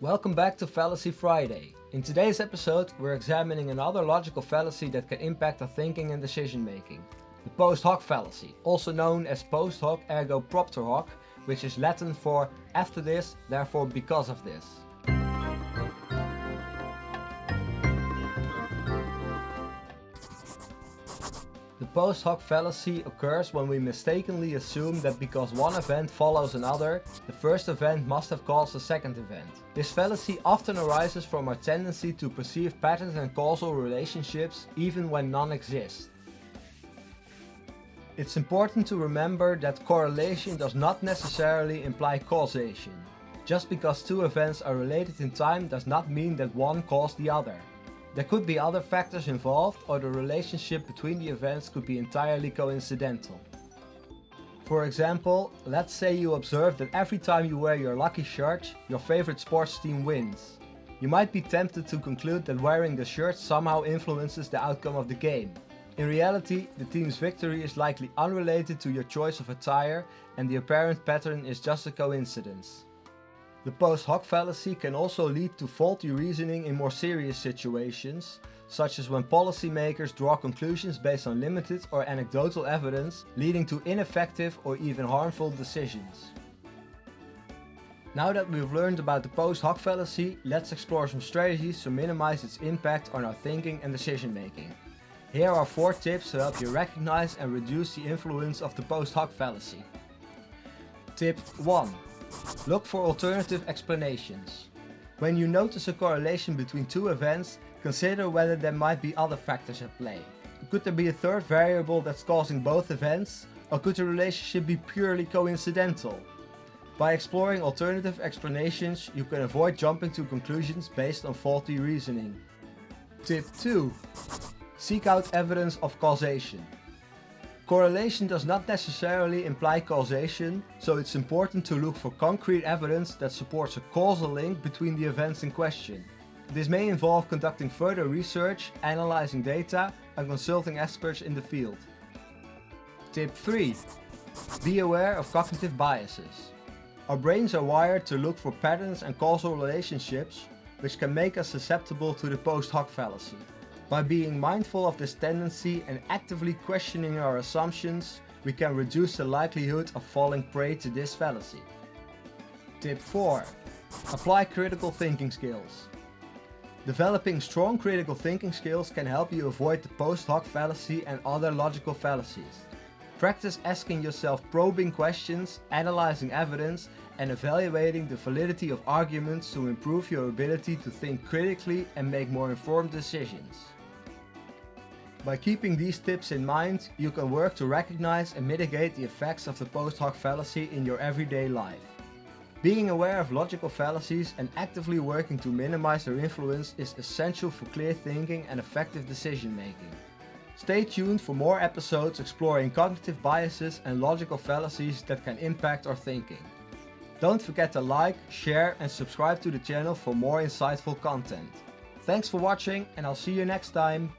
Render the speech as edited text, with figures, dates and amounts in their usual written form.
Welcome back to Fallacy Friday. In today's episode, we're examining another logical fallacy that can impact our thinking and decision making. The post hoc fallacy, also known as post hoc ergo propter hoc, which is Latin for after this, therefore because of this. The post hoc fallacy occurs when we mistakenly assume that because one event follows another, the first event must have caused the second event. This fallacy often arises from our tendency to perceive patterns and causal relationships even when none exist. It's important to remember that correlation does not necessarily imply causation. Just because two events are related in time does not mean that one caused the other. There could be other factors involved, or the relationship between the events could be entirely coincidental. For example, let's say you observe that every time you wear your lucky shirt, your favorite sports team wins. You might be tempted to conclude that wearing the shirt somehow influences the outcome of the game. In reality, the team's victory is likely unrelated to your choice of attire, and the apparent pattern is just a coincidence. The post hoc fallacy can also lead to faulty reasoning in more serious situations, such as when policymakers draw conclusions based on limited or anecdotal evidence, leading to ineffective or even harmful decisions. Now that we've learned about the post hoc fallacy, let's explore some strategies to minimize its impact on our thinking and decision making. Here are 4 tips to help you recognize and reduce the influence of the post hoc fallacy. Tip 1. Look for alternative explanations. When you notice a correlation between two events, consider whether there might be other factors at play. Could there be a third variable that's causing both events, or could the relationship be purely coincidental? By exploring alternative explanations, you can avoid jumping to conclusions based on faulty reasoning. Tip 2. Seek out evidence of causation. Correlation does not necessarily imply causation, so it's important to look for concrete evidence that supports a causal link between the events in question. This may involve conducting further research, analyzing data, and consulting experts in the field. Tip 3. Be aware of cognitive biases. Our brains are wired to look for patterns and causal relationships, which can make us susceptible to the post hoc fallacy. By being mindful of this tendency and actively questioning our assumptions, we can reduce the likelihood of falling prey to this fallacy. Tip 4. Apply critical thinking skills. Developing strong critical thinking skills can help you avoid the post hoc fallacy and other logical fallacies. Practice asking yourself probing questions, analyzing evidence, and evaluating the validity of arguments to improve your ability to think critically and make more informed decisions. By keeping these tips in mind, you can work to recognize and mitigate the effects of the post hoc fallacy in your everyday life. Being aware of logical fallacies and actively working to minimize their influence is essential for clear thinking and effective decision making. Stay tuned for more episodes exploring cognitive biases and logical fallacies that can impact our thinking. Don't forget to like, share, and subscribe to the channel for more insightful content. Thanks for watching, and I'll see you next time.